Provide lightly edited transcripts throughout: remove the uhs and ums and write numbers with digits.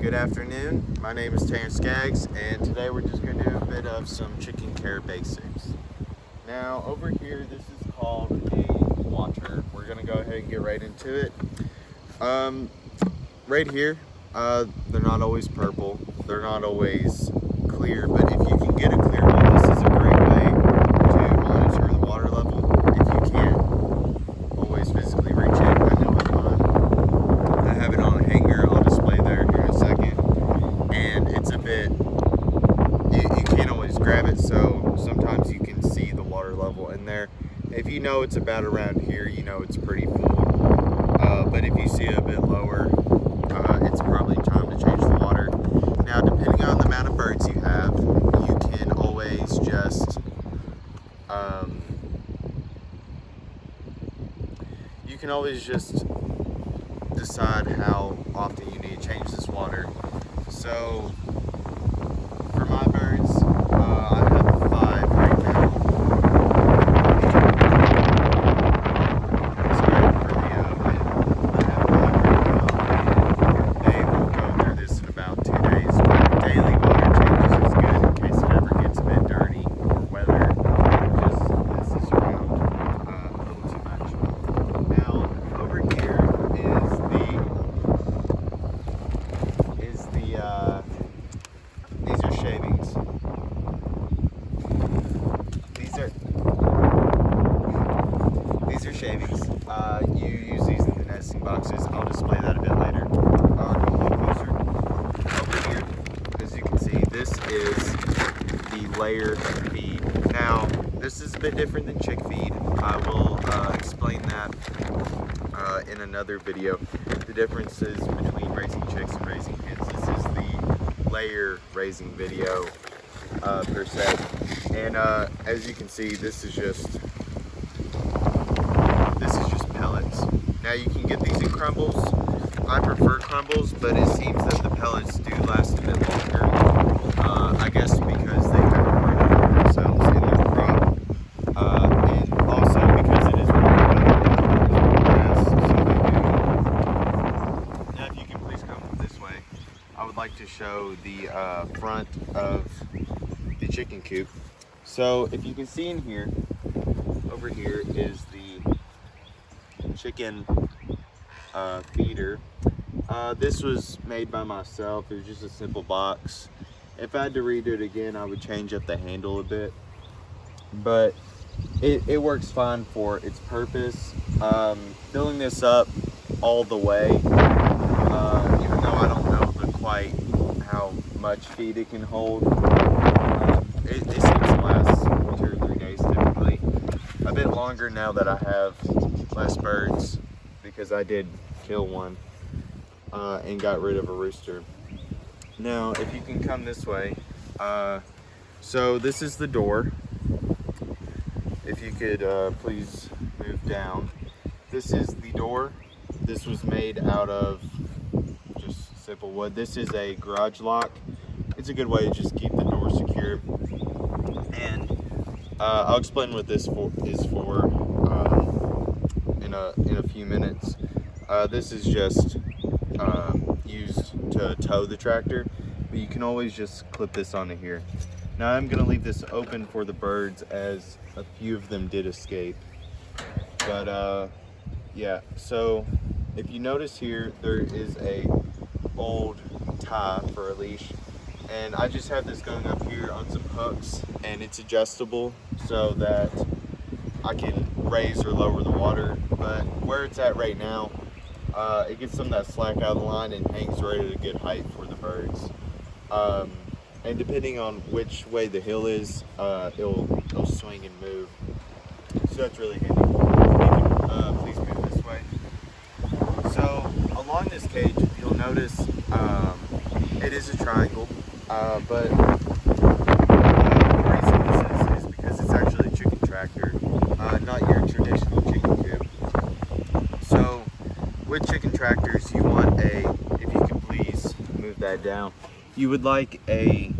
Good afternoon, my name is Terrence Skaggs, and today we're just going to do a bit of some chicken care basics. Now over here, this is called a water. We're going to go ahead and get right into it. Right here, they're not always purple, they're not always clear, but if you can get a clear one, this is a great way to monitor the water level. If you can't always physically reach it, I know with mine, I have it on a hanger. I'll display there here in a second, and it's a bit, you can't always grab it, so sometimes you can see the water level in there. If you know it's about around here, you know it's pretty full, but if you see it a bit lower, it's probably time to change the water. Now, depending on the amount of birds you have, you can always just decide how often you need to change this water. So for my birds, I have 5 right now. Sorry for the wind. I have 5 right now, and they will go through this in about 2 days. But daily water changes is good in case it ever gets a bit dirty or weather just messes around a little too much. Now over here these are shavings. These are shavings. You use these in the nesting boxes. I'll display that a bit later. Come a little closer. Over here, as you can see, this is the layer feed. Now, this is a bit different than chick feed. I will explain that in another video. The differences between raising chicks and raising hens. This is the layer raising video per se, and as you can see, this is just pellets. Now you can get these in crumbles. I prefer crumbles, but it seems that the pellets do last a bit longer. I guess because they kind of burn themselves in their crop, and also because it is grass, so they do. Now, if you can please come this way, I would like to show the front of the chicken coop. So if you can see in here, over here is the chicken feeder. This was made by myself. It was just a simple box. If I had to redo it again, I would change up the handle a bit, but it works fine for its purpose. Filling this up all the way, even though I don't know quite how much feed it can hold, it seems to last 2 or 3 days typically. A bit longer now that I have less birds, because I did kill one and got rid of a rooster. Now, if you can come this way, so this is the door. If you could please move down. This is the door. This was made out of just simple wood. This is a garage lock. It's a good way to just keep the door secure. And I'll explain what this is for in a few minutes. This is just used to tow the tractor, but you can always just clip this onto here. Now I'm going to leave this open for the birds, as a few of them did escape. But yeah, so if you notice here, there is a old tie for a leash, and I just have this going up here on some hooks, and it's adjustable so that I can raise or lower the water. But where it's at right now, it gets some of that slack out of the line and hangs right at a good height for the birds. And depending on which way the hill is, it'll swing and move. So that's really handy. You can please move this way. So along this cage, you'll notice it is a triangle, but the reason this is because it's actually a chicken tractor, not your traditional chicken coop. So with chicken tractors, you want if you can please move that down, you would like a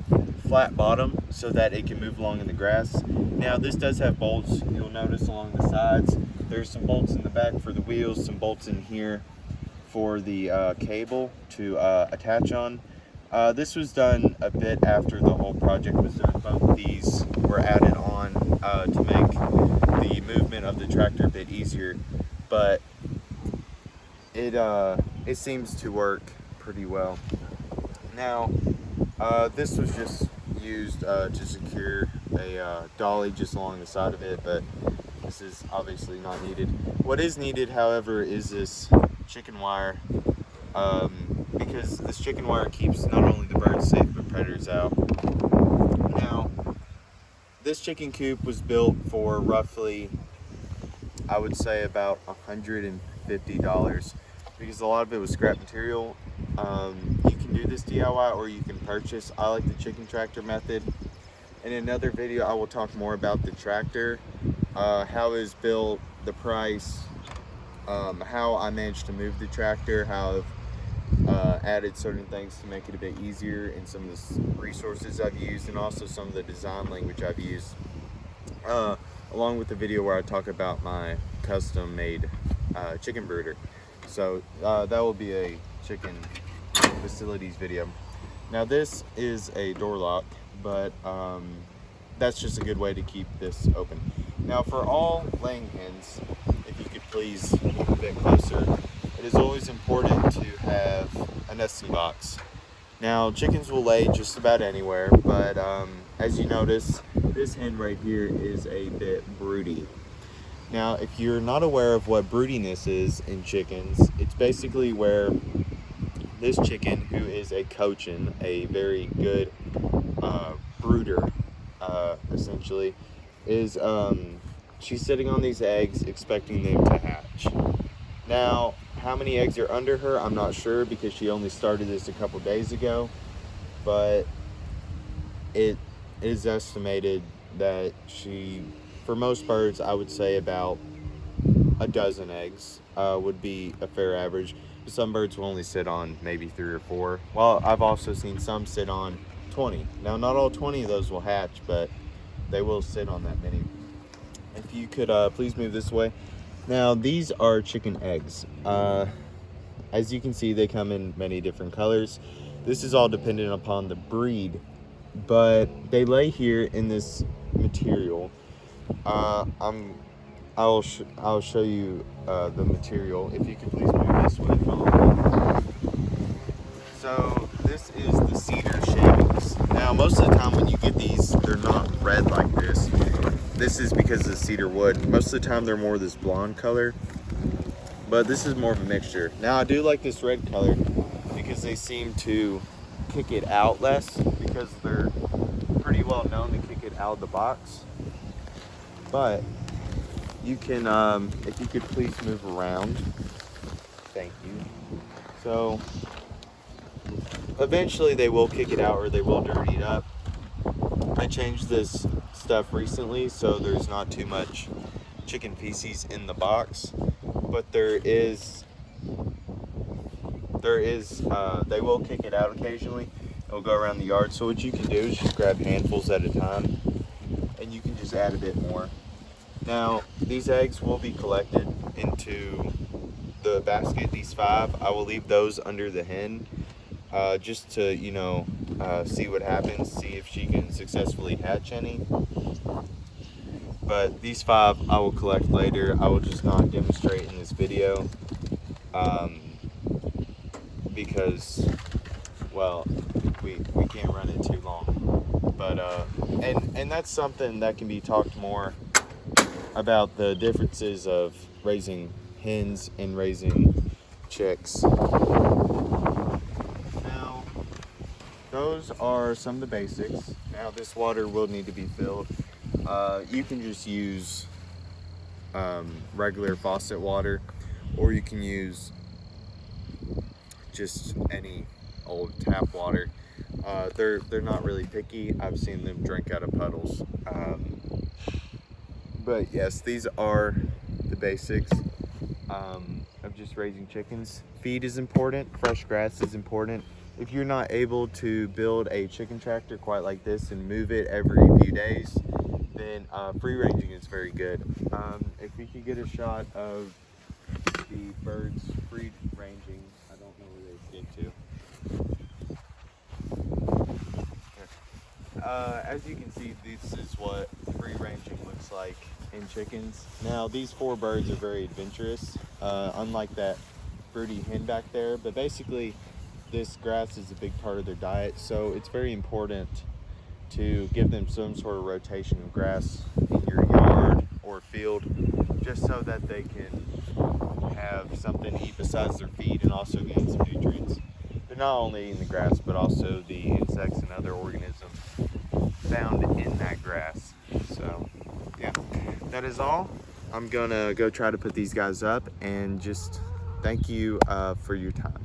flat bottom so that it can move along in the grass. Now this does have bolts, you'll notice along the sides. There's some bolts in the back for the wheels, some bolts in here for the cable to attach on. This was done a bit after the whole project was done. Both these were added on to make the movement of the tractor a bit easier, but it seems to work pretty well. Now, this was just used to secure a dolly just along the side of it, but this is obviously not needed. What is needed, however, is this chicken wire, because this chicken wire keeps not only the birds safe but predators out. Now, this chicken coop was built for roughly, I would say, about $150, because a lot of it was scrap material. You can do this DIY or you can purchase. I like the chicken tractor method. In another video, I will talk more about the tractor, how it is built, the price, how I managed to move the tractor, how I've added certain things to make it a bit easier, and some of the resources I've used, and also some of the design language I've used, along with the video where I talk about my custom made chicken brooder. So that will be a chicken facilities video. Now this is a door lock, but that's just a good way to keep this open. Now for all laying hens, if you could please move a bit closer, it is always important to have a nesting box. Now chickens will lay just about anywhere, but as you notice, this hen right here is a bit broody. Now if you're not aware of what broodiness is in chickens, it's basically where this chicken, who is a cochin, a very good brooder, essentially, is she's sitting on these eggs expecting them to hatch. Now, how many eggs are under her, I'm not sure, because she only started this a couple days ago, but it is estimated that she, for most birds, I would say about a dozen eggs would be a fair average. Some birds will only sit on maybe 3 or 4. Well, I've also seen some sit on 20. Now, not all 20 of those will hatch, but they will sit on that many. If you could please move this way. Now, these are chicken eggs. As you can see, they come in many different colors. This is all dependent upon the breed, but they lay here in this material. I'll show you the material. If you could please move this way. So this is the cedar shavings. Now most of the time when you get these, they're not red like this. This is because of the cedar wood. Most of the time they're more this blonde color, but this is more of a mixture. Now I do like this red color because they seem to kick it out less, because they're pretty well known to kick it out of the box. But you can, if you could please move around. Thank you. So eventually they will kick it out, or they will dirty it up. I changed this stuff recently, so there's not too much chicken feces in the box, but they will kick it out occasionally. It'll go around the yard. So what you can do is just grab handfuls at a time, and you can just add a bit more. Now, these eggs will be collected into the basket, these 5. I will leave those under the hen, just to, see what happens, see if she can successfully hatch any. But these 5 I will collect later. I will just not demonstrate in this video, because, well, we can't run it too long. But, and that's something that can be talked more about, the differences of raising hens and raising chicks. Now, those are some of the basics. Now, this water will need to be filled. You can just use regular faucet water, or you can use just any old tap water. They're not really picky. I've seen them drink out of puddles. But yes, these are the basics of just raising chickens. Feed is important. Fresh grass is important. If you're not able to build a chicken tractor quite like this and move it every few days, then free ranging is very good. If we could get a shot of the birds free ranging. I don't know where they escaped to. As you can see, this is what free ranging looks like in chickens. Now, these 4 birds are very adventurous, unlike that broody hen back there, but basically this grass is a big part of their diet, so it's very important to give them some sort of rotation of grass in your yard or field, just so that they can have something to eat besides their feed and also gain some nutrients. They're not only eating the grass, but also the insects and other organisms found in that grass. So yeah, that is all. I'm gonna go try to put these guys up, and just thank you for your time.